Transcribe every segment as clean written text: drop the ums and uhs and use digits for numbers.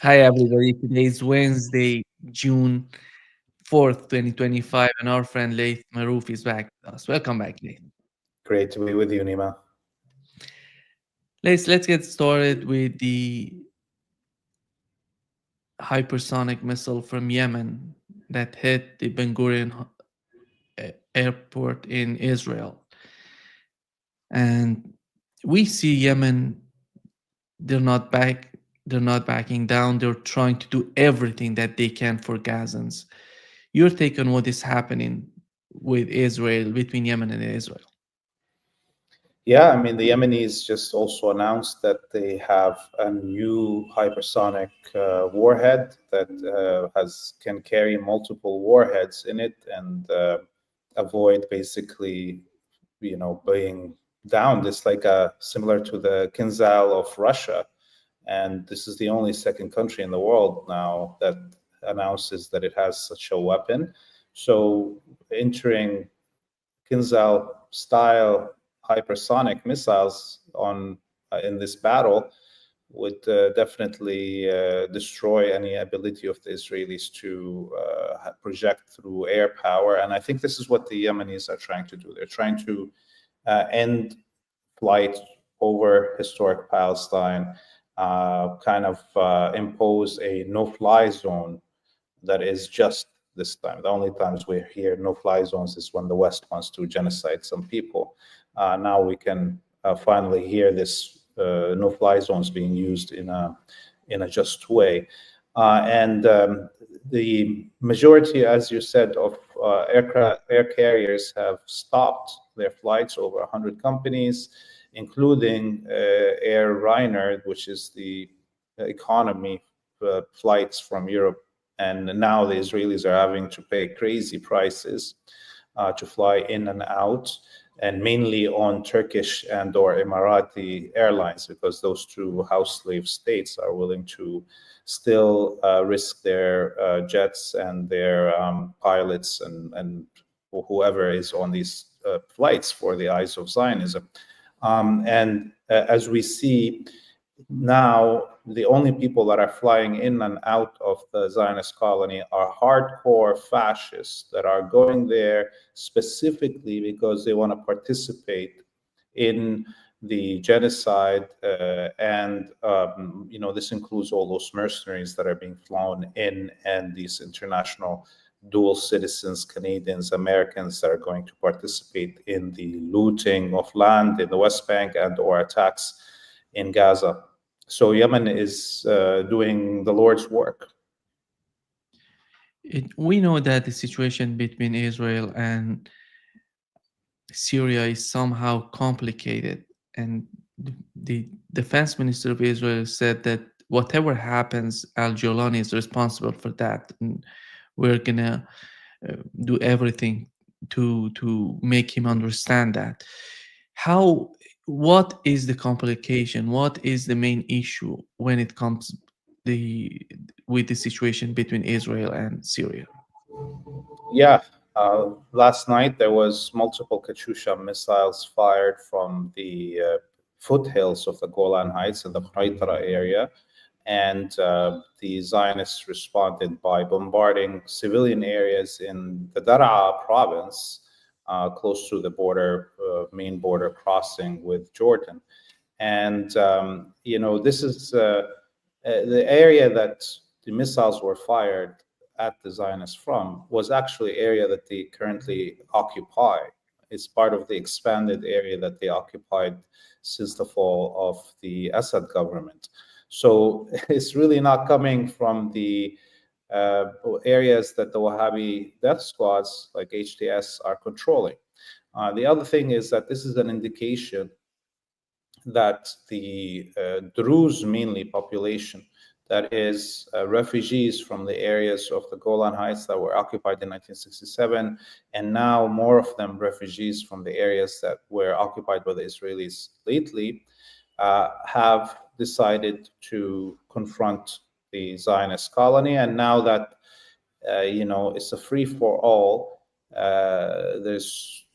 Hi, everybody. Today is Wednesday, June 4th, 2025, and our friend Laith Marouf is back with us. Welcome back, Laith. Great to be with you, Nima. Let's get started with the hypersonic missile from Yemen that hit the Ben Gurion airport in Israel. And we see Yemen, they're not back, they're not backing down. They're trying to do everything that they can for Gazans. Your take on what is happening with Israel, between Yemen and Israel? Yeah, I mean, the Yemenis just also announced that they have a new hypersonic warhead that can carry multiple warheads in it and avoid basically, being down. This like similar to the Kinzhal of Russia, and this is the only second country in the world now that announces that it has such a weapon. So entering Kinzhal style hypersonic missiles on in this battle would definitely destroy any ability of the Israelis to project through air power. And I think this is what the Yemenis are trying to do. They're trying to end flight over historic Palestine, kind of impose a no-fly zone that is just this time. The only times we hear no-fly zones is when the West wants to genocide some people. Now we can finally hear this no-fly zones being used in a just way. And the majority, as you said, of air carriers have stopped their flights. Over 100 companies, including Air Ryanair, which is the economy flights from Europe. And now the Israelis are having to pay crazy prices to fly in and out, and mainly on Turkish and or Emirati airlines, because those two house slave states are willing to still risk their jets and their pilots and whoever is on these flights for the eyes of Zionism. And as we see now, the only people that are flying in and out of the Zionist colony are hardcore fascists that are going there specifically because they want to participate in the genocide. And this includes all those mercenaries that are being flown in, and these international dual citizens, Canadians, Americans, that are going to participate in the looting of land in the West Bank and or attacks in Gaza. So Yemen is doing the Lord's work. We know that the situation between Israel and Syria is somehow complicated, and the defense minister of Israel said that whatever happens, Al Jolani is responsible for that, and we're gonna do everything to make him understand that. How? What is the complication? What is the main issue when it comes the with the situation between Israel and Syria? Yeah, last night there was multiple Katyusha missiles fired from the foothills of the Golan Heights in the Haitara area, and the Zionists responded by bombarding civilian areas in the Daraa province, close to the border, main border crossing with Jordan. And this is the area that the missiles were fired at the Zionists from was actually area that they currently occupy. It's part of the expanded area that they occupied since the fall of the Assad government. So it's really not coming from the areas that the Wahhabi death squads like HTS are controlling. The other thing is that this is an indication that the Druze mainly population, that is refugees from the areas of the Golan Heights that were occupied in 1967, and now more of them refugees from the areas that were occupied by the Israelis lately, have decided to confront the Zionist colony. And now that it's a free for all, there's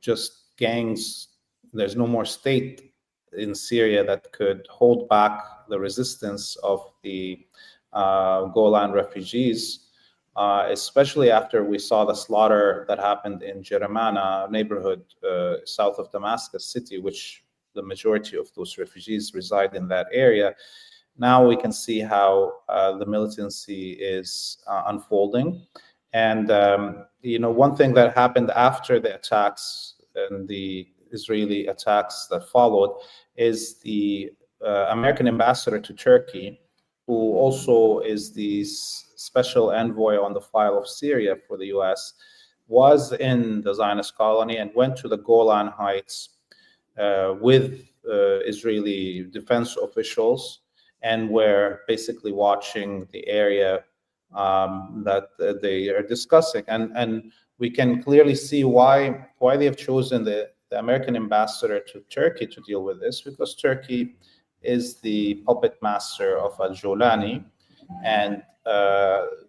just gangs. There's no more state in Syria that could hold back the resistance of the Golan refugees, especially after we saw the slaughter that happened in Jeramana neighborhood south of Damascus city, which the majority of those refugees reside in that area. Now we can see how the militancy is unfolding. And, one thing that happened after the attacks and the Israeli attacks that followed is the American ambassador to Turkey, who also is the special envoy on the file of Syria for the US, was in the Zionist colony and went to the Golan Heights with Israeli defense officials, and were basically watching the area that they are discussing. And we can clearly see why they have chosen the American ambassador to Turkey to deal with this, because Turkey is the puppet master of al-Jolani, and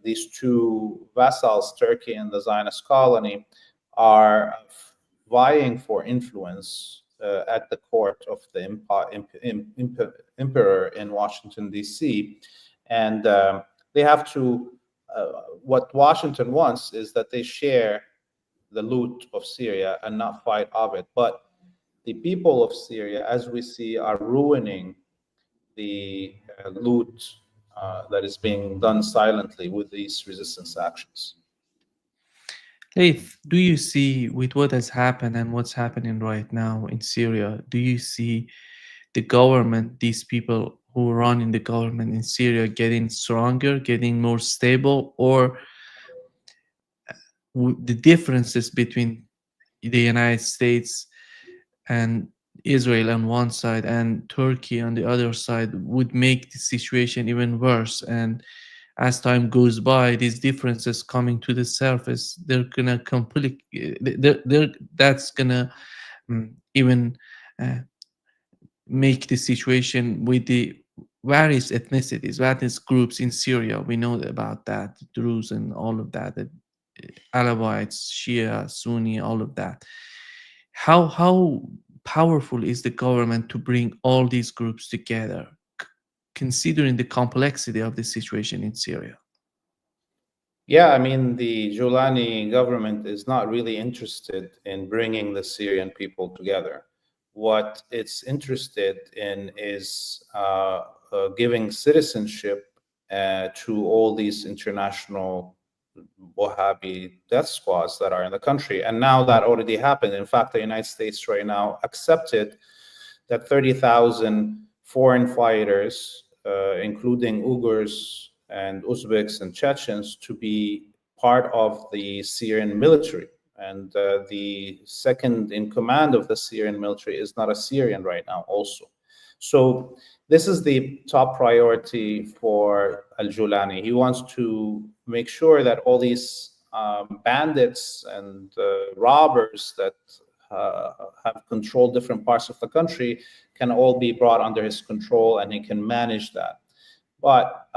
these two vassals, Turkey and the Zionist colony, are vying for influence at the court of the emperor in Washington, D.C. And they have to, what Washington wants is that they share the loot of Syria and not fight of it. But the people of Syria, as we see, are ruining the loot that is being done silently with these resistance actions. Laith, do you see with what has happened and what's happening right now in Syria, do you see the government, these people who run in the government in Syria getting stronger, getting more stable, or the differences between the United States and Israel on one side and Turkey on the other side would make the situation even worse? And as time goes by, these differences coming to the surface, they're gonna completely, that's gonna even uh, make the situation with the various ethnicities, various groups in Syria. We know about that, Druze and all of that, the Alawites, Shia, Sunni, all of that. How powerful is the government to bring all these groups together, considering the complexity of the situation in Syria? Yeah, I mean, the Jolani government is not really interested in bringing the Syrian people together. What it's interested in is giving citizenship to all these international Wahhabi death squads that are in the country. And now that already happened. In fact, the United States right now accepted that 30,000 foreign fighters, including Uyghurs and Uzbeks and Chechens, to be part of the Syrian military. And the second in command of the Syrian military is not a Syrian right now also. So this is the top priority for al-Jolani. He wants to make sure that all these bandits and robbers that have controlled different parts of the country can all be brought under his control, and he can manage that. But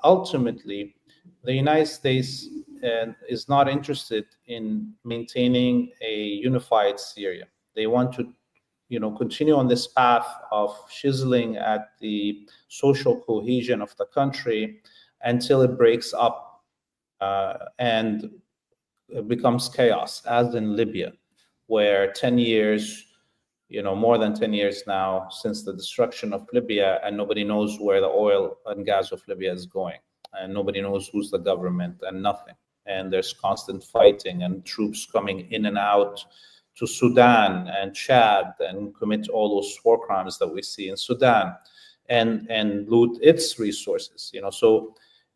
ultimately, the United States is not interested in maintaining a unified Syria. They want to, continue on this path of chiseling at the social cohesion of the country until it breaks up and becomes chaos, as in Libya, where 10 years, more than 10 years now since the destruction of Libya, and nobody knows where the oil and gas of Libya is going, and nobody knows who's the government, and nothing. And there's constant fighting and troops coming in and out to Sudan and Chad and commit all those war crimes that we see in Sudan, and loot its resources. So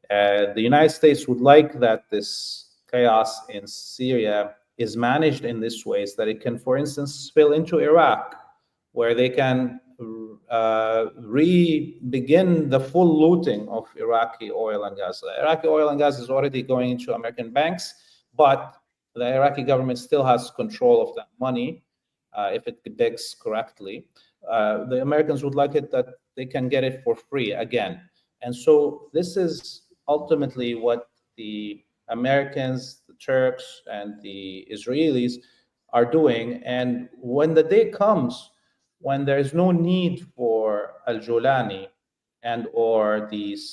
the United States would like that this chaos in Syria is managed in this way, so that it can, for instance, spill into Iraq, where they can begin the full looting of Iraqi oil and gas. Iraqi oil and gas is already going into American banks, but the Iraqi government still has control of that money if it begs correctly. The Americans would like it that they can get it for free again. And so this is ultimately what the Americans, the Turks, and the Israelis are doing. And when the day comes when there is no need for al-Jolani and or these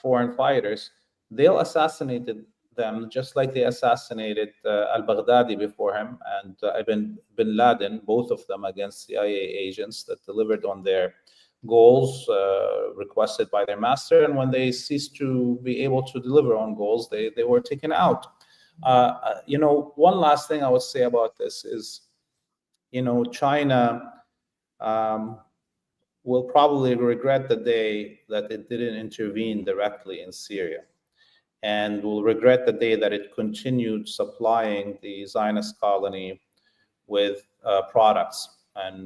foreign fighters, they'll assassinate them just like they assassinated al-Baghdadi before him and Ibn bin Laden, both of them against CIA agents that delivered on their goals requested by their master. And when they ceased to be able to deliver on goals, they were taken out. One last thing I would say about this is, China um, will probably regret the day that it didn't intervene directly in Syria, and will regret the day that it continued supplying the Zionist colony with products and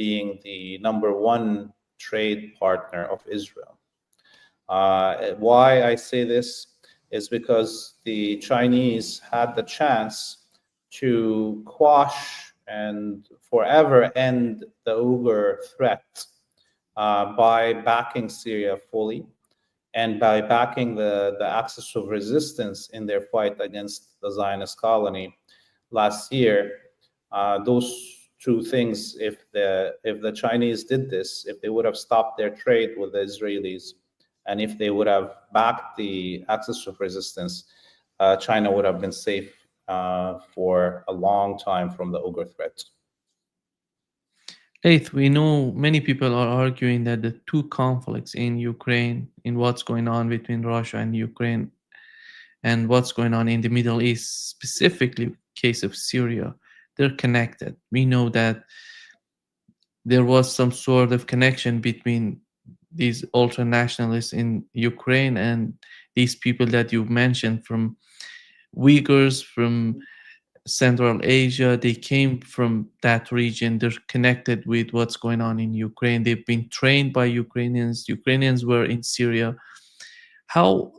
being the number one trade partner of Israel. Why I say this is because the Chinese had the chance to quash and forever end the Uyghur threat by backing Syria fully and by backing the axis of resistance in their fight against the Zionist colony last year. Those two things, if the Chinese did this, if they would have stopped their trade with the Israelis, and if they would have backed the axis of resistance, China would have been safe for a long time from the Uyghur threat. Eighth, we know many people are arguing that the two conflicts in Ukraine, in what's going on between Russia and Ukraine, and what's going on in the Middle East, specifically case of Syria, they're connected. We know that there was some sort of connection between these ultra nationalists in Ukraine and these people that you mentioned from Uyghurs, from Central Asia. They came from that region. They're connected with what's going on in Ukraine. They've been trained by Ukrainians. Ukrainians were in Syria. How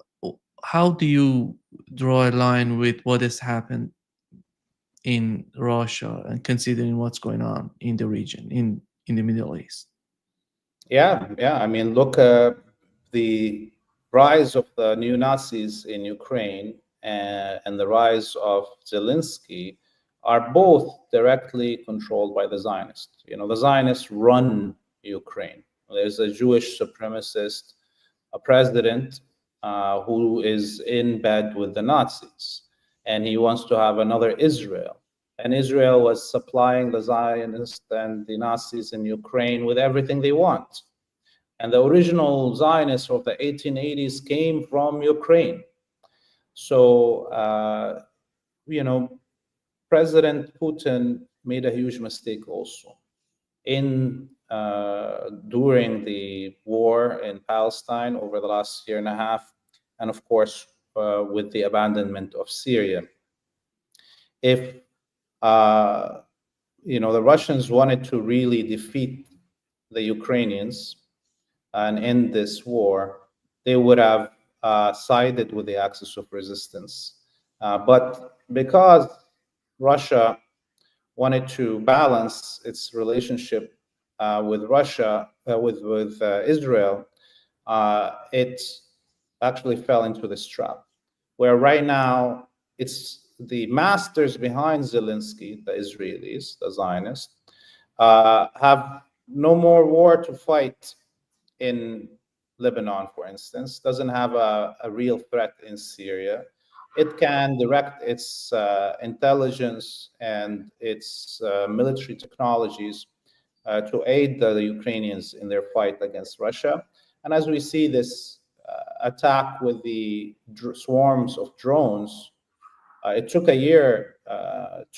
how do you draw a line with what has happened in Russia and considering what's going on in the region, in the Middle East? Yeah, yeah. I mean, look, the rise of the neo Nazis in Ukraine and the rise of Zelensky are both directly controlled by the Zionists. The Zionists run Ukraine. There's a Jewish supremacist, a president who is in bed with the Nazis, and he wants to have another Israel. And Israel was supplying the Zionists and the Nazis in Ukraine with everything they want. And the original Zionists of the 1880s came from Ukraine. So, President Putin made a huge mistake also in during the war in Palestine over the last year and a half, and of course with the abandonment of Syria. If the Russians wanted to really defeat the Ukrainians and end this war, they would have sided with the axis of resistance. But because Russia wanted to balance its relationship with Russia, with Israel, it actually fell into this trap, where right now it's the masters behind Zelensky, the Israelis, the Zionists, have no more war to fight in Lebanon, for instance, doesn't have a real threat in Syria. It can direct its intelligence and its military technologies to aid the Ukrainians in their fight against Russia. And as we see this attack with the swarms of drones, it took a year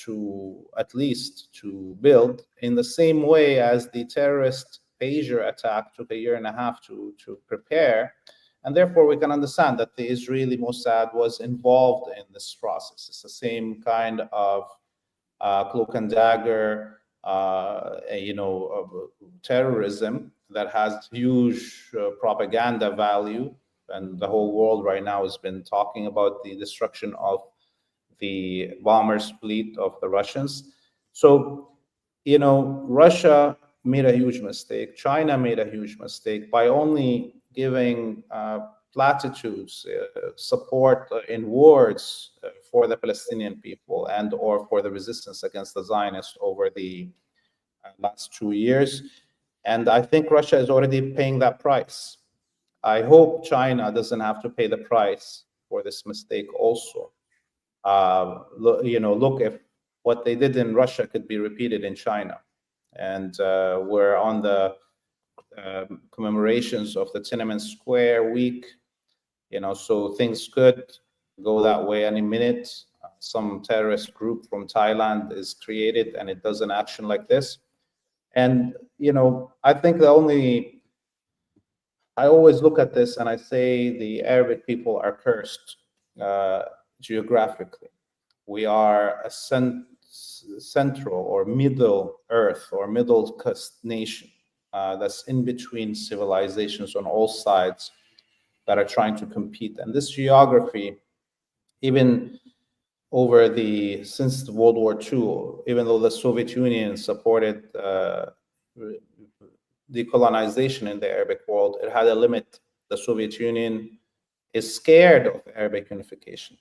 to at least to build, in the same way as the terrorist Pager attack took a year and a half to prepare. And therefore, we can understand that the Israeli Mossad was involved in this process. It's the same kind of cloak and dagger, terrorism that has huge propaganda value. And the whole world right now has been talking about the destruction of the bombers fleet of the Russians. So, Russia made a huge mistake. China made a huge mistake by only giving platitudes, support in words for the Palestinian people and or for the resistance against the Zionists over the last 2 years. And I think Russia is already paying that price. I hope China doesn't have to pay the price for this mistake also. Look, if what they did in Russia could be repeated in China, and we're on the commemorations of the Tiananmen Square week, so things could go that way any minute. Some terrorist group from Thailand is created and it does an action like this. And, I think I always look at this and I say the Arabic people are cursed uh, geographically. We are a central or middle earth or middle coast nation that's in between civilizations on all sides that are trying to compete. And this geography, even since World War II, even though the Soviet Union supported decolonization in the Arabic world, it had a limit. The Soviet Union is scared of Arabic unification.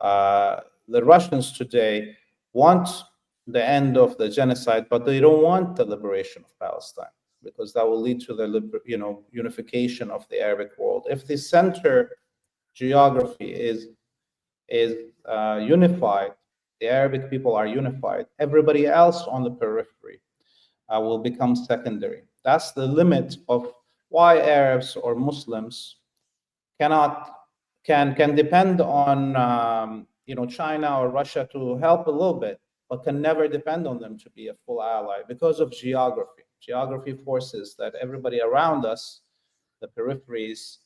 The Russians today want the end of the genocide, but they don't want the liberation of Palestine because that will lead to the unification of the Arabic world. If the center geography is unified, the Arabic people are unified, everybody else on the periphery will become secondary. That's the limit of why Arabs or Muslims cannot can depend on China or Russia to help a little bit, but can never depend on them to be a full ally because of geography. Geography forces that everybody around us, the peripheries,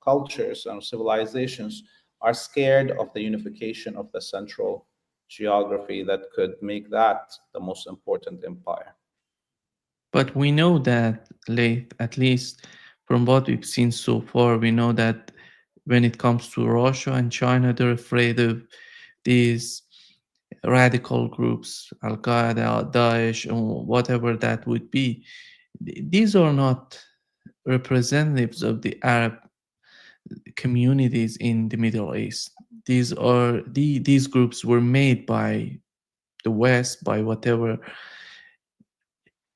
cultures, and civilizations are scared of the unification of the central geography that could make that the most important empire. But we know that, Laith, at least from what we've seen so far, we know that when it comes to Russia and China, they're afraid of these radical groups, Al Qaeda, Daesh, or whatever that would be. These are not representatives of the Arab communities in the Middle East. These groups were made by the West, by whatever.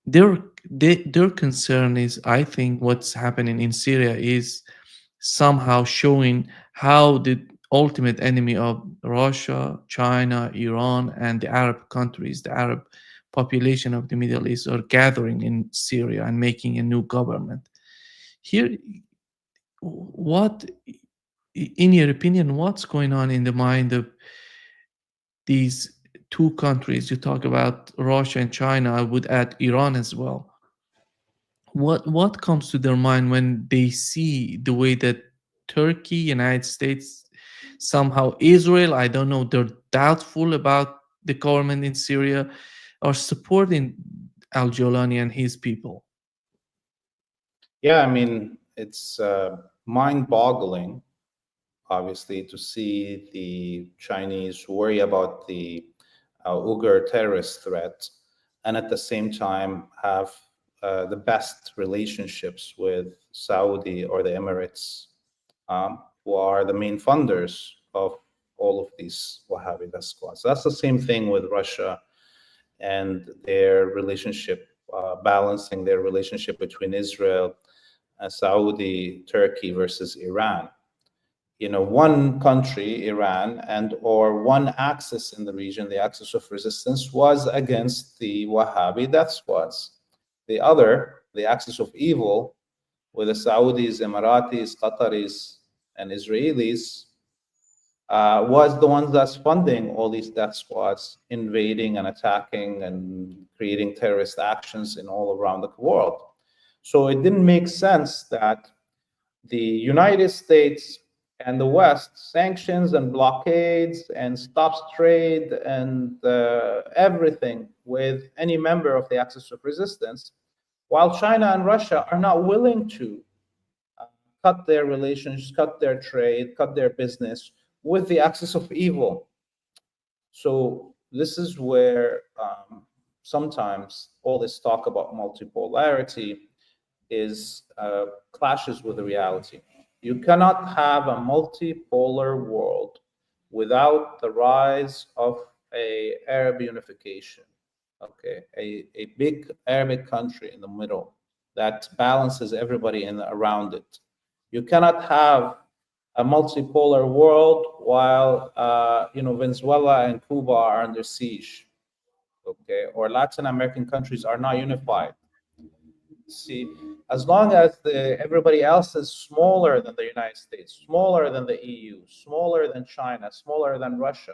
Their concern is, I think, what's happening in Syria is somehow showing how the ultimate enemy of Russia, China, Iran, and the Arab countries, the Arab population of the Middle East, are gathering in Syria and making a new government. Here, what, in your opinion, what's going on in the mind of these two countries? You talk about Russia and China. I would add Iran as well. What comes to their mind when they see the way that Turkey, United States, somehow Israel, I don't know, they're doubtful about the government in Syria, are supporting Al Jolani and his people? Yeah, I mean, it's mind-boggling, obviously, to see the Chinese worry about the Uyghur terrorist threat and at the same time have the best relationships with Saudi or the Emirates, who are the main funders of all of these Wahhabi squads. That's the same thing with Russia and their relationship, balancing their relationship between Israel, Saudi, Turkey versus Iran. One country, Iran, and or one axis in the region, the axis of resistance, was against the Wahhabi death squads. The other, the axis of evil, with the Saudis, Emiratis, Qataris, and Israelis, was the ones that's funding all these death squads, invading and attacking and creating terrorist actions in all around the world. So it didn't make sense that the United States and the West sanctions and blockades and stops trade and everything with any member of the axis of resistance, while China and Russia are not willing to cut their relations, cut their trade, cut their business with the axis of evil. So this is where sometimes all this talk about multipolarity is clashes with the reality. You cannot have a multipolar world without the rise of a Arab unification. Okay, a big Arabic country in the middle that balances everybody around it. You cannot have a multipolar world while Venezuela and Cuba are under siege, okay, or Latin American countries are not unified. See, as long as everybody else is smaller than the United States, smaller than the EU, smaller than China, smaller than Russia,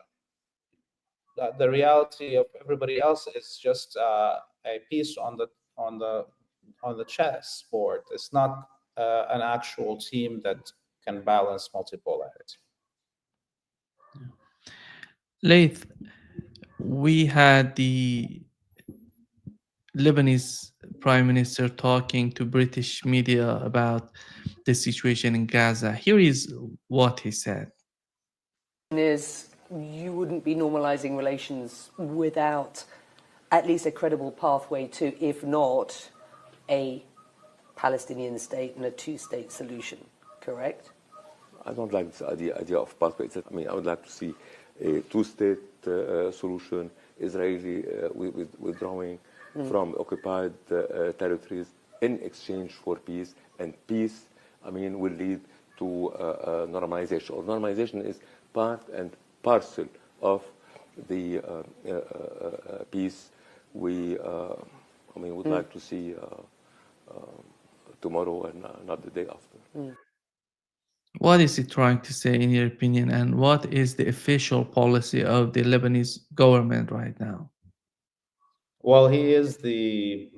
the reality of everybody else is just a piece on the chessboard. It's not an actual team that can balance multipolarity. Laith, we had the Lebanese prime minister talking to British media about the situation in Gaza. Here is what he said. Is you wouldn't be normalizing relations without at least a credible pathway to, if not a Palestinian state and a two-state solution, correct? I don't like this idea of pathway. I mean, I would like to see a two-state solution, Israeli withdrawing from occupied territories in exchange for peace, and peace, I mean, will lead to normalization. Or normalization is part and parcel of the peace we, would like to see tomorrow and not the day after. What is he trying to say, in your opinion, and what is the official policy of the Lebanese government right now? Well, he is the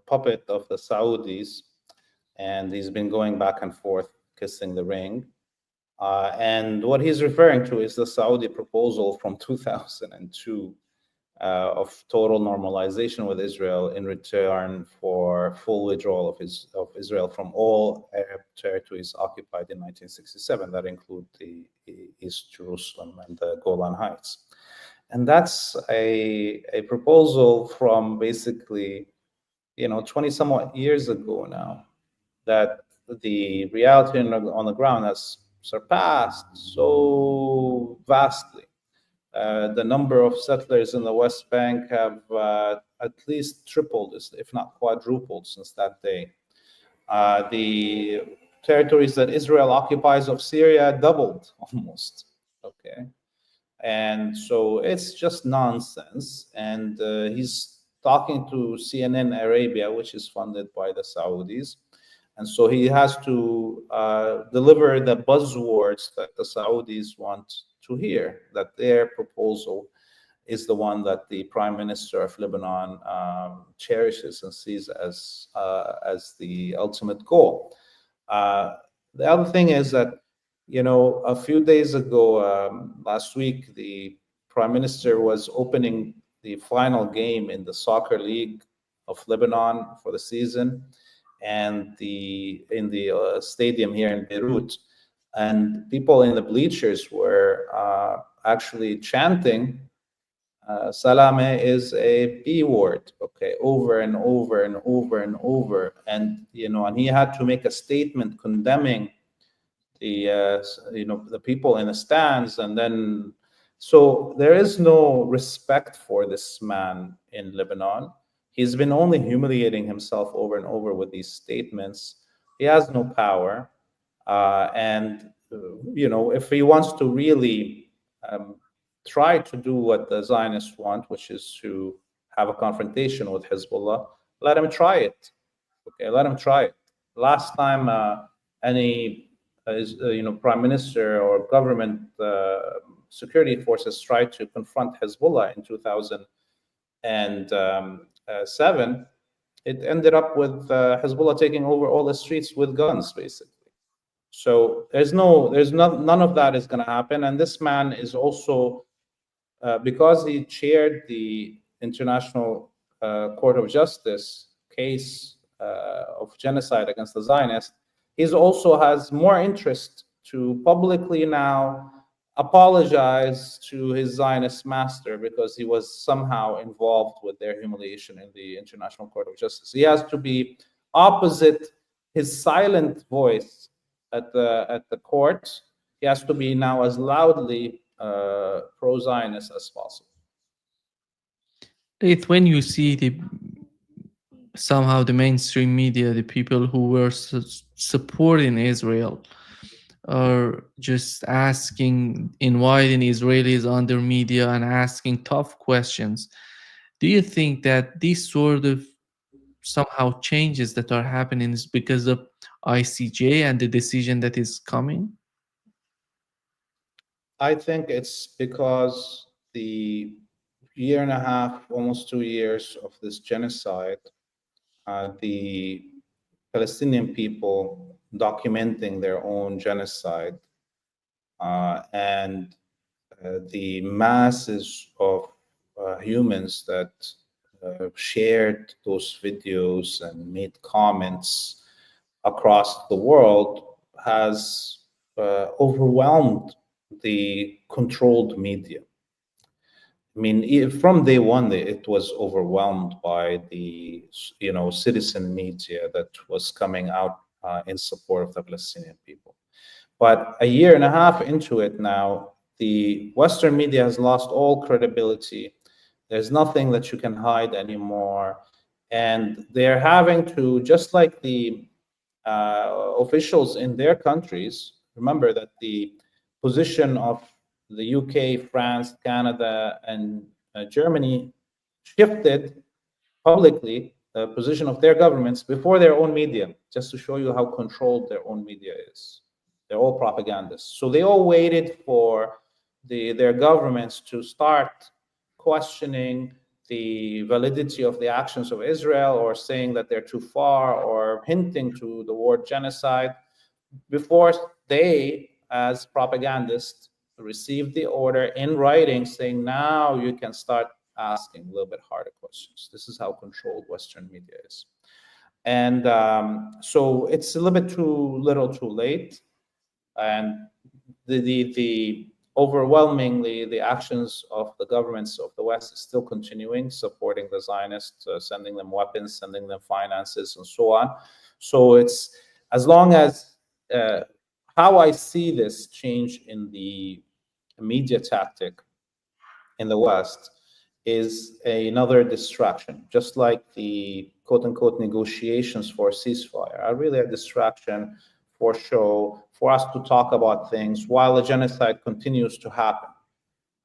puppet of the Saudis, and he's been going back and forth, kissing the ring. And what he's referring to is the Saudi proposal from 2002 of total normalization with Israel in return for full withdrawal of Israel from all Arab territories occupied in 1967. That include the East Jerusalem and the Golan Heights. And that's a proposal from basically, 20 somewhat years ago now, that the reality on the ground has surpassed so vastly. The number of settlers in the West Bank have at least tripled, if not quadrupled, since that day. The territories that Israel occupies of Syria doubled almost. Okay, and so it's just nonsense. And he's talking to CNN Arabia, which is funded by the Saudis. And so he has to deliver the buzzwords that the Saudis want to hear, that their proposal is the one that the Prime Minister of Lebanon cherishes and sees as the ultimate goal. The other thing is that, a few days ago, last week, the Prime Minister was opening the final game in the soccer league of Lebanon for the season, and in the stadium here in Beirut, and people in the bleachers were actually chanting, "Salame is a B word," okay, over and over and over and over, and and he had to make a statement condemning the people in the stands, and then so there is no respect for this man in Lebanon. He's been only humiliating himself over and over with these statements. He has no power. And if he wants to really try to do what the Zionists want, which is to have a confrontation with Hezbollah, let him try it. Okay, let him try it. Last time any prime minister or government security forces tried to confront Hezbollah in 2007, it ended up with Hezbollah taking over all the streets with guns, basically. So none of that is going to happen. And this man is also, because he chaired the International Court of Justice case of genocide against the Zionists, he also has more interest to publicly now apologize to his Zionist master because he was somehow involved with their humiliation in the International Court of Justice. He has to be opposite his silent voice at the court. He has to be now as loudly pro-Zionist as possible. When you see the somehow the mainstream media, the people who were supporting Israel, are just asking, inviting Israelis on their media and asking tough questions. Do you think that these sort of somehow changes that are happening is because of ICJ and the decision that is coming? I think it's because the year and a half, almost 2 years of this genocide, the Palestinian people documenting their own genocide, and the masses of humans that shared those videos and made comments across the world has overwhelmed the controlled media. I mean, from day one, it was overwhelmed by the citizen media that was coming out in support of the Palestinian people. But a year and a half into it now, the Western media has lost all credibility. There's nothing that you can hide anymore, and they're having to, just like the officials in their countries. Remember that the position of the UK, France, Canada, and Germany shifted publicly the position of their governments before their own media, just to show you how controlled their own media is. They're all propagandists. So they all waited for their governments to start questioning the validity of the actions of Israel, or saying that they're too far, or hinting to the word genocide, before they, as propagandists, received the order in writing saying, now you can start asking a little bit harder questions. This is how controlled Western media is. And so it's a little bit too little too late. And the overwhelmingly, the actions of the governments of the West is still continuing, supporting the Zionists, sending them weapons, sending them finances, and so on. So it's, as long as how I see this change in the media tactic in the West is another distraction, just like the quote-unquote negotiations for a ceasefire are really a distraction for show, for us to talk about things while the genocide continues to happen.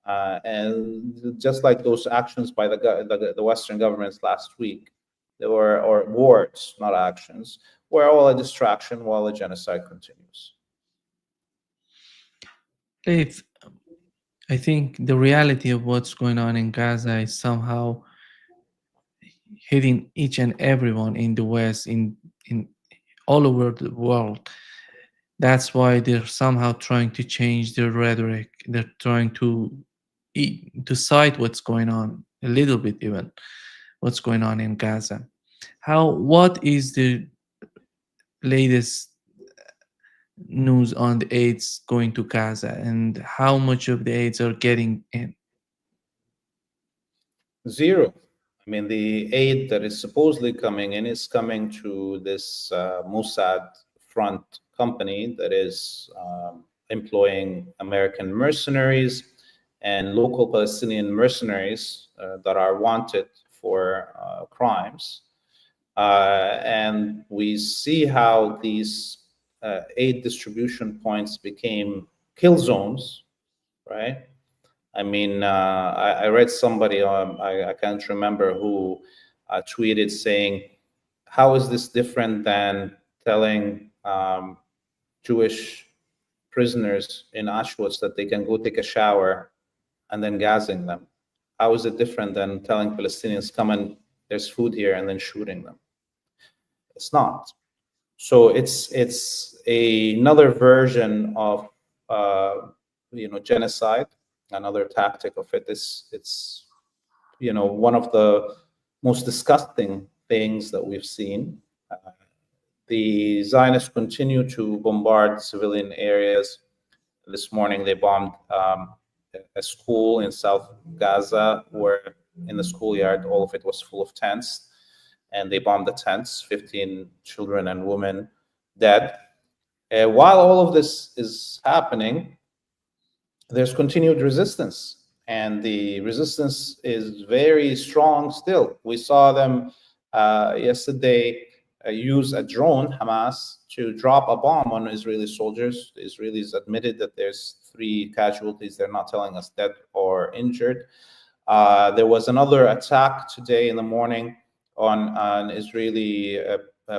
And just like those actions by the Western governments last week, they were, or words, not actions, were all a distraction while the genocide continues. Leith, I think the reality of what's going on in Gaza is somehow hitting each and everyone in the West, in all over the world. That's why they're somehow trying to change their rhetoric. They're trying to cite what's going on a little bit, even what's going on in Gaza. What is the latest news on the aids going to Gaza, and how much of the aids are getting in? Zero. I mean, the aid that is supposedly coming in is coming to this Mossad front company that is employing American mercenaries and local Palestinian mercenaries that are wanted for crimes. And we see how these aid distribution points became kill zones, right? I mean, I read somebody, I can't remember who, tweeted saying, how is this different than telling Jewish prisoners in Auschwitz that they can go take a shower and then gassing them? How is it different than telling Palestinians, come and there's food here, and then shooting them? It's not. So it's another version of genocide. Another tactic of it is, it's one of the most disgusting things that we've seen. The Zionists continue to bombard civilian areas. This morning they bombed a school in South Gaza, where in the schoolyard all of it was full of tents, and they bombed the tents, 15 children and women dead. While all of this is happening, there's continued resistance, and the resistance is very strong still. We saw them yesterday used a drone, Hamas, to drop a bomb on Israeli soldiers. The Israelis admitted that there's 3 casualties. They're not telling us dead or injured. There was another attack today in the morning on an Israeli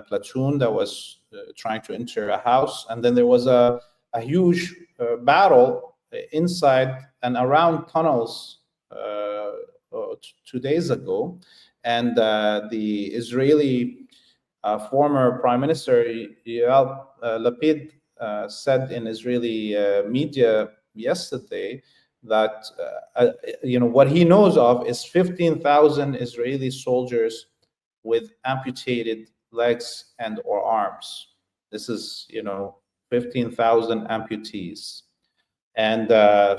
platoon that was trying to enter a house. And then there was a huge battle inside and around tunnels 2 days ago. And the Israeli former Prime Minister Yair Lapid said in Israeli media yesterday that what he knows of is 15,000 Israeli soldiers with amputated legs and or arms. This is 15,000 amputees, and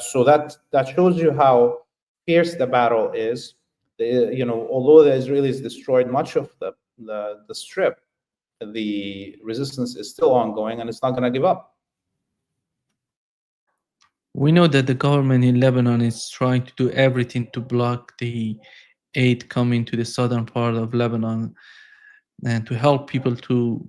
so that shows you how fierce the battle is. Although the Israelis destroyed much of the strip, the resistance is still ongoing and it's not going to give up. We know that the government in Lebanon is trying to do everything to block the aid coming to the southern part of Lebanon and to help people to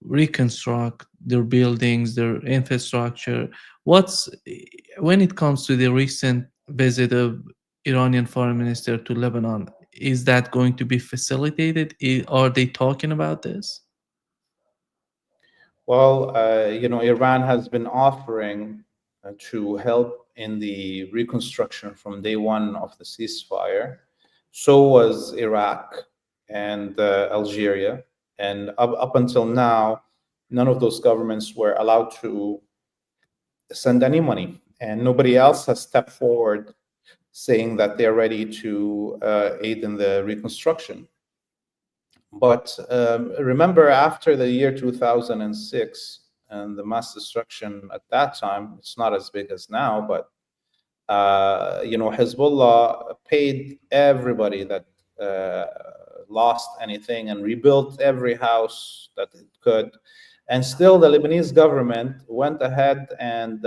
reconstruct their buildings, their infrastructure. When it comes to the recent visit of Iranian foreign minister to Lebanon, is that going to be facilitated? Are they talking about this? Well, Iran has been offering to help in the reconstruction from day one of the ceasefire. So was Iraq and Algeria. And up until now, none of those governments were allowed to send any money. And nobody else has stepped forward saying that they're ready to aid in the reconstruction. But remember, after the year 2006 and the mass destruction at that time, it's not as big as now, but Hezbollah paid everybody that lost anything and rebuilt every house that it could. And still the Lebanese government went ahead and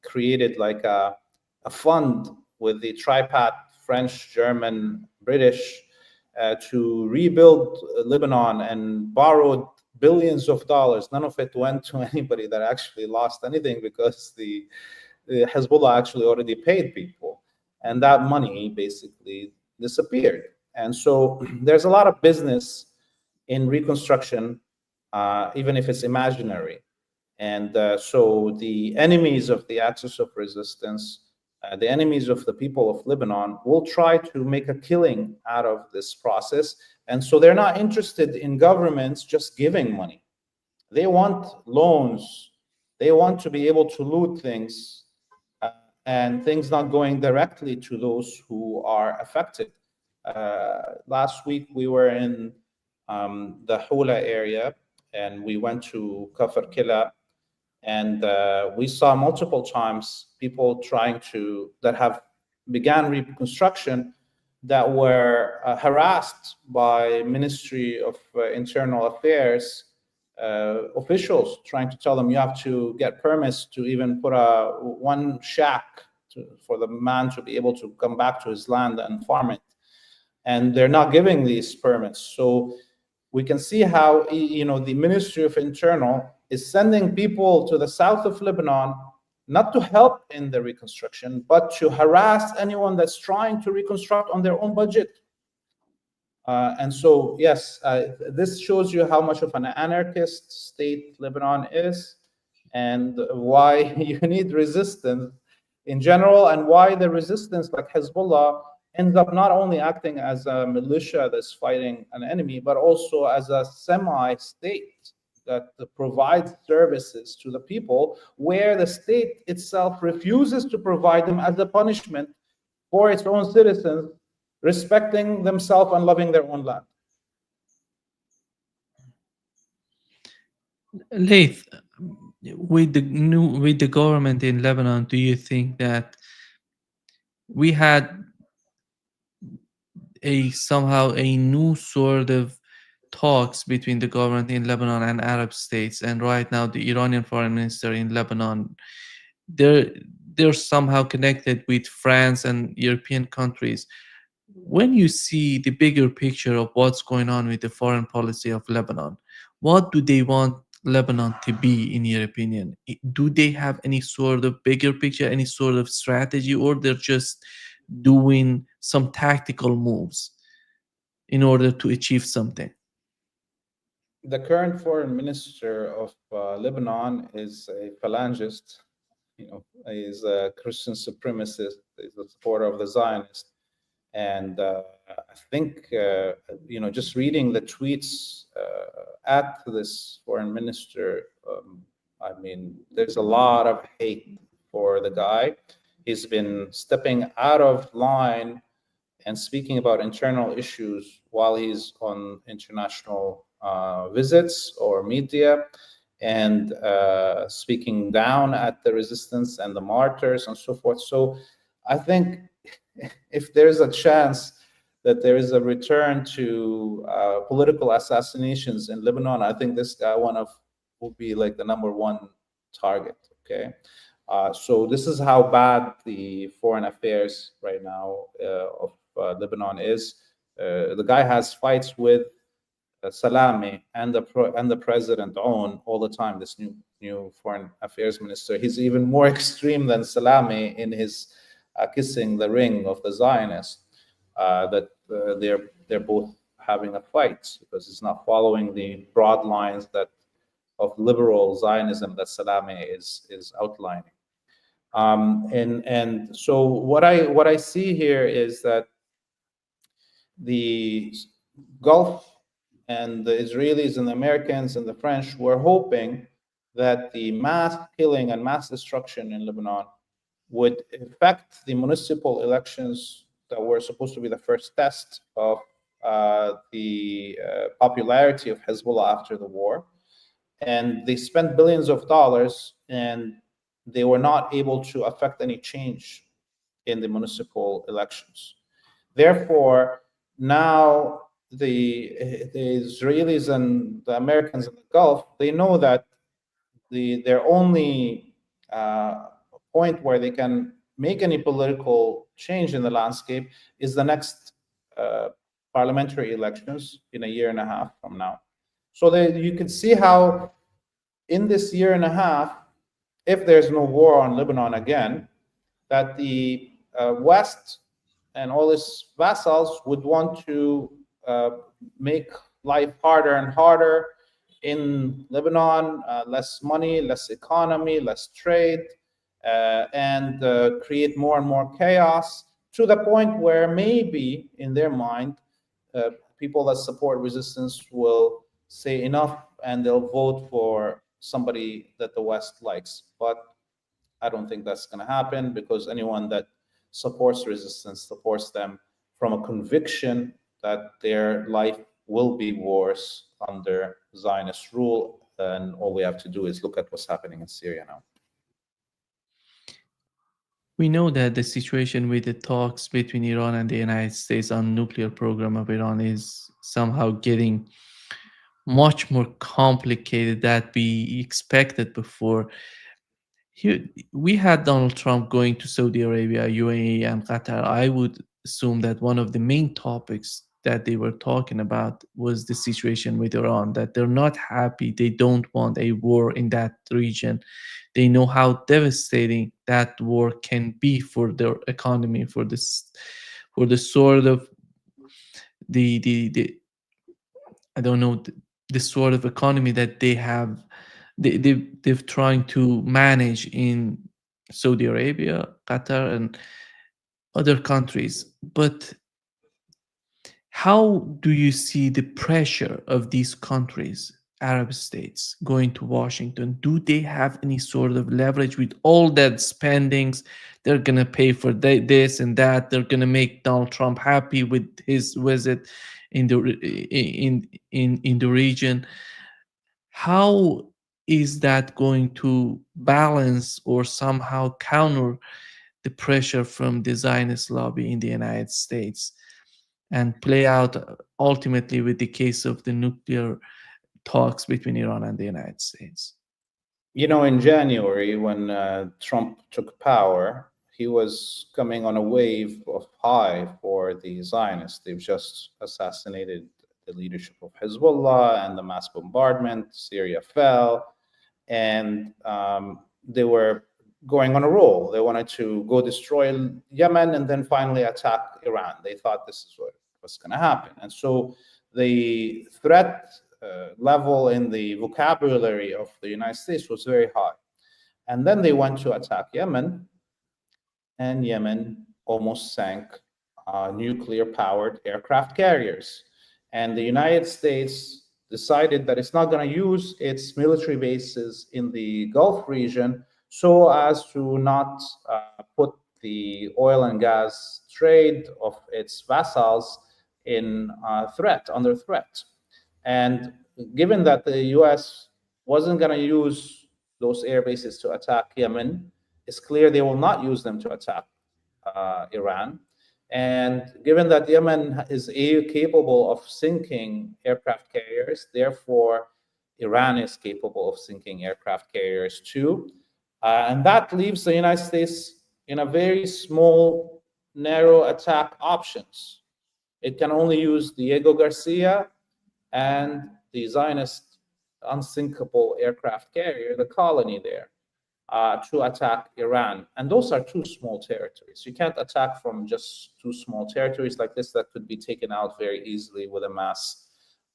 created like a fund with the tripartite French, German, British to rebuild Lebanon, and borrowed billions of dollars. None of it went to anybody that actually lost anything, because the Hezbollah actually already paid people, and that money basically disappeared. And so there's a lot of business in reconstruction, even if it's imaginary. And so the enemies of the axis of resistance, the enemies of the people of Lebanon, will try to make a killing out of this process. And so they're not interested in governments just giving money. They want loans. They want to be able to loot things, and things not going directly to those who are affected. Last week, we were in the Hula area, and we went to Kafr Kila, and we saw multiple times people that have began reconstruction that were harassed by Ministry of Internal Affairs officials, trying to tell them you have to get permits to even put one shack for the man to be able to come back to his land and farm it. And they're not giving these permits. So we can see how the Ministry of Internal is sending people to the south of Lebanon, not to help in the reconstruction, but to harass anyone that's trying to reconstruct on their own budget. And so, yes, this shows you how much of an anarchist state Lebanon is, and why you need resistance in general, and why the resistance like Hezbollah ends up not only acting as a militia that's fighting an enemy, but also as a semi-state that provides services to the people, where the state itself refuses to provide them as a punishment for its own citizens respecting themselves and loving their own land. Laith, with the government in Lebanon, do you think that we had somehow a new sort of talks between the government in Lebanon and Arab states, and right now the Iranian foreign minister in Lebanon, they're somehow connected with France and European countries. when you see the bigger picture of what's going on with the foreign policy of Lebanon, what do they want Lebanon to be, in your opinion? Do they have any sort of bigger picture, any sort of strategy, or they're just doing some tactical moves in order to achieve something? The current foreign minister of Lebanon is a phalangist. He's a Christian supremacist. He's a supporter of the Zionists. And I think, just reading the tweets at this foreign minister, I mean, there's a lot of hate for the guy. He's been stepping out of line and speaking about internal issues while he's on international visits or media, and speaking down at the resistance and the martyrs and so forth. So I think if there's a chance that there is a return to political assassinations in Lebanon, I think this guy will be like the number one target. Okay. So this is how bad the foreign affairs right now of Lebanon is. The guy has fights with Salami and the president on all the time. This new foreign affairs minister, he's even more extreme than Salami in his kissing the ring of the Zionists. That they're both having a fight because he's not following the broad lines of liberal Zionism that Salami is outlining. And so what I see here is that the Gulf and the Israelis and the Americans and the French were hoping that the mass killing and mass destruction in Lebanon would affect the municipal elections that were supposed to be the first test of the popularity of Hezbollah after the war. And they spent billions of dollars, and they were not able to affect any change in the municipal elections. Therefore, now the Israelis and the Americans in the Gulf, they know that their only point where they can make any political change in the landscape is the next parliamentary elections in a year and a half from now. So you can see how in this year and a half, if there's no war on Lebanon again, that the West and all its vassals would want to make life harder and harder in Lebanon, less money, less economy, less trade, and create more and more chaos, to the point where maybe in their mind, people that support resistance will say enough and they'll vote for somebody that the West likes. But I don't think that's going to happen, because anyone that supports resistance supports them from a conviction that their life will be worse under Zionist rule. And all we have to do is look at what's happening in Syria now. We know that the situation with the talks between Iran and the United States on nuclear program of Iran is somehow getting much more complicated than we expected before. Here, we had Donald Trump going to Saudi Arabia, UAE, and Qatar. I would assume that one of the main topics that they were talking about was the situation with Iran, that they're not happy. They don't want a war in that region. They know how devastating that war can be for their economy, for this, for the sort of the I don't know, the sort of economy that they have, they're trying to manage in Saudi Arabia, Qatar, and other countries. But how do you see the pressure of these countries, Arab states, going to Washington? Do they have any sort of leverage with all that spendings? They're gonna pay for this and that. They're gonna make Donald Trump happy with his visit in the region. How is that going to balance or somehow counter the pressure from the Zionist lobby in the United States and play out ultimately with the case of the nuclear talks between Iran and the United States? In January, when Trump took power, he was coming on a wave of high for the Zionists. They've just assassinated the leadership of Hezbollah and the mass bombardment. Syria fell, and they were going on a roll. They wanted to go destroy Yemen and then finally attack Iran. They thought this is what was going to happen. And so the threat level in the vocabulary of the United States was very high. And then they went to attack Yemen, and Yemen almost sank nuclear-powered aircraft carriers. And the United States decided that it's not going to use its military bases in the Gulf region so as to not put the oil and gas trade of its vassals in under threat. And given that the U.S. wasn't going to use those air bases to attack Yemen, it's clear they will not use them to attack Iran. And given that Yemen is capable of sinking aircraft carriers, therefore Iran is capable of sinking aircraft carriers too. And that leaves the United States in a very small, narrow attack options. It can only use Diego Garcia and the Zionist unsinkable aircraft carrier, the Colony there, to attack Iran. And those are two small territories. You can't attack from just two small territories like this that could be taken out very easily with a mass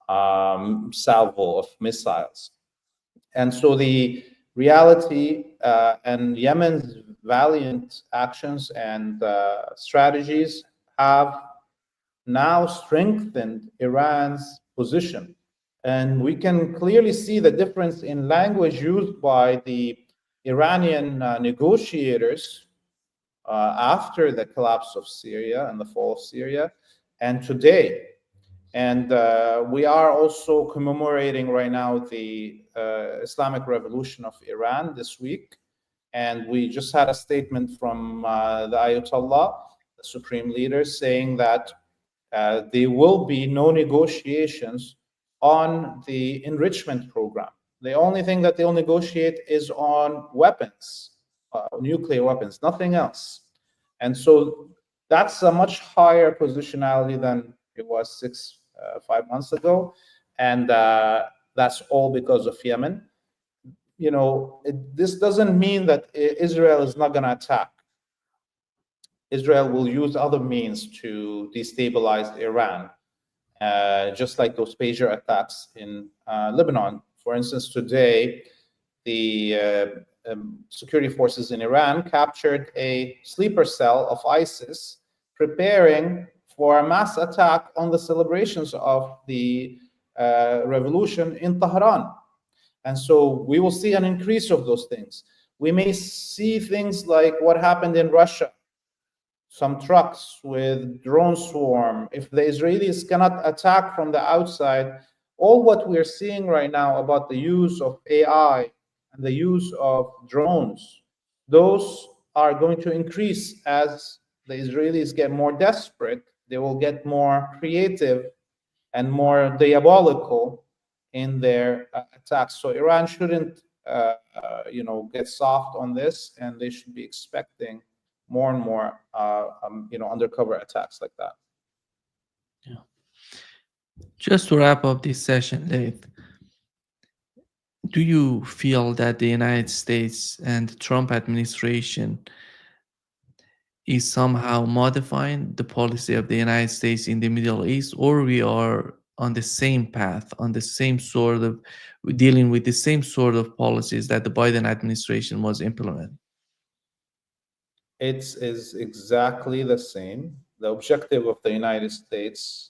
salvo of missiles. And so the reality and Yemen's valiant actions and strategies have now strengthened Iran's position. And we can clearly see the difference in language used by the Iranian negotiators after the collapse of Syria and the fall of Syria and today. And we are also commemorating right now the Islamic Revolution of Iran this week. And we just had a statement from the Ayatollah, the supreme leader, saying that there will be no negotiations on the enrichment program. The only thing that they'll negotiate is on weapons, nuclear weapons, nothing else. And so that's a much higher positionality than it was 5 months ago. And that's all because of Yemen. You know, this doesn't mean that Israel is not going to attack. Israel will use other means to destabilize Iran, just like those pager attacks in Lebanon. For instance, today, the security forces in Iran captured a sleeper cell of ISIS, preparing for a mass attack on the celebrations of the revolution in Tehran. And so we will see an increase of those things. We may see things like what happened in Russia, some trucks with drone swarm. If the Israelis cannot attack from the outside, all what we're seeing right now about the use of AI and the use of drones, those are going to increase as the Israelis get more desperate. They will get more creative and more diabolical in their attacks. So Iran shouldn't, get soft on this, and they should be expecting more and more, undercover attacks like that. Yeah. Just to wrap up this session, Laith, do you feel that the United States and the Trump administration is somehow modifying the policy of the United States in the Middle East, or we are on the same path, on the same sort of, dealing with the same sort of policies that the Biden administration was implementing? It is exactly the same. The objective of the United States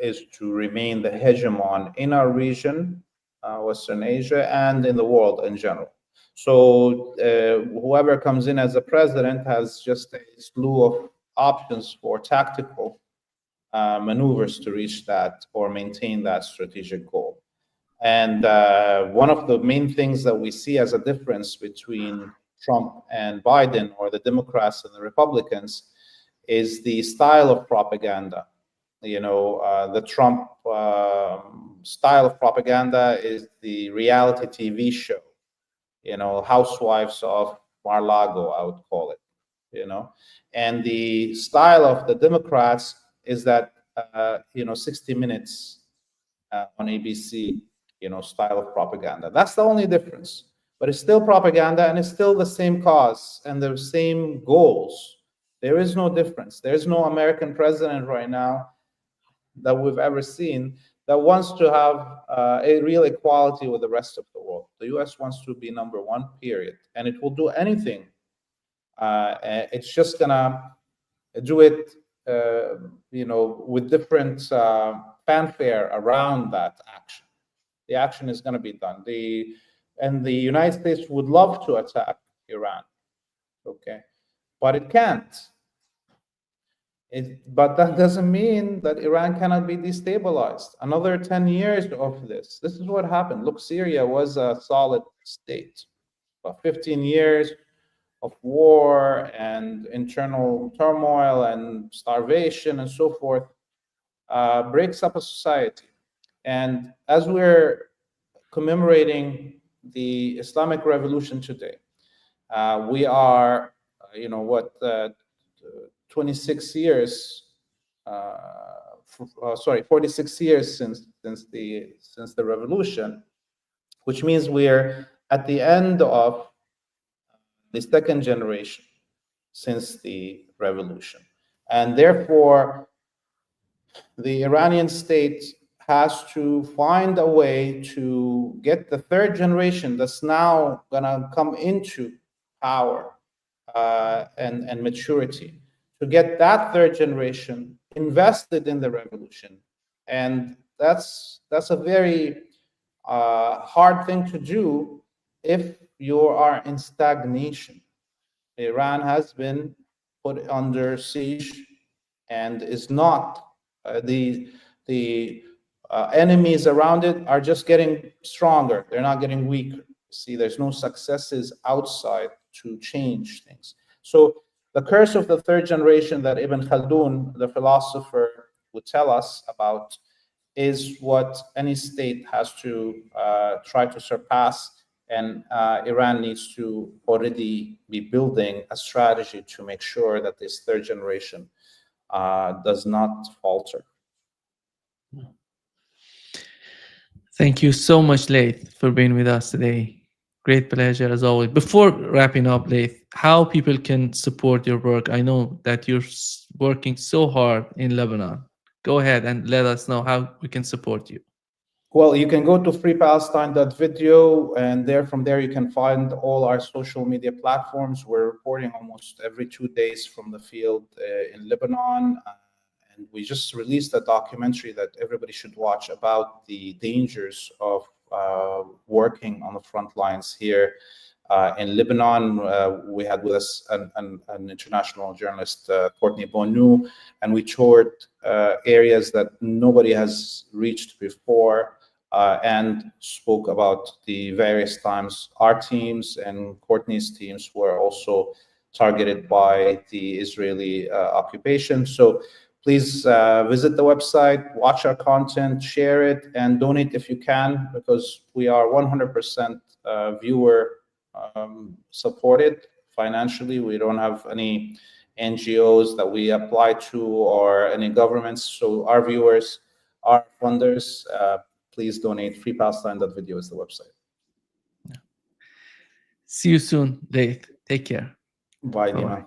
is to remain the hegemon in our region, Western Asia, and in the world in general. So whoever comes in as a president has just a slew of options for tactical maneuvers to reach that or maintain that strategic goal. And one of the main things that we see as a difference between Trump and Biden, or the Democrats and the Republicans, is the style of propaganda. The Trump style of propaganda is the reality TV show, Housewives of Mar-a-Lago, I would call it. And the style of the Democrats is that 60 Minutes on ABC, style of propaganda. That's the only difference. But it's still propaganda, and it's still the same cause and the same goals. There is no difference. There's no American president right now that we've ever seen that wants to have a real equality with the rest of the world. The US wants to be number one, period. And it will do anything. It's just gonna do it, with different fanfare around that action. The action is gonna be done. And the United States would love to attack Iran, okay? But it can't. But that doesn't mean that Iran cannot be destabilized. Another 10 years of this. This is what happened. Look, Syria was a solid state. But 15 years of war and internal turmoil and starvation and so forth breaks up a society. And as we're commemorating the Islamic Revolution today, we are, 26 years, 46 years since the revolution, which means we're at the end of the second generation since the revolution. And therefore, the Iranian state has to find a way to get the third generation that's now gonna come into power and maturity, to get that third generation invested in the revolution. And that's a very hard thing to do if you are in stagnation. Iran has been put under siege and is not the enemies around it are just getting stronger. They're not getting weaker. See, there's no successes outside to change things. So the curse of the third generation that Ibn Khaldun, the philosopher, would tell us about is what any state has to try to surpass. And Iran needs to already be building a strategy to make sure that this third generation does not falter. Thank you so much, Laith, for being with us today. Great pleasure as always. Before wrapping up, Laith, how people can support your work? I know that you're working so hard in Lebanon. Go ahead and let us know how we can support you. Well, you can go to freepalestine.video, and from there you can find all our social media platforms. We're reporting almost every 2 days from the field in Lebanon. And we just released a documentary that everybody should watch about the dangers of working on the front lines here in Lebanon. We had with us an international journalist, Courtney Bonu, and we toured areas that nobody has reached before and spoke about the various times our teams and Courtney's teams were also targeted by the Israeli occupation. So please visit the website, watch our content, share it, and donate if you can, because we are 100% viewer supported financially. We don't have any NGOs that we apply to or any governments. So our viewers, our funders, please donate. freepalestine.video is the website. See you soon, Laith. Take care. Bye, Bye-bye. Dima.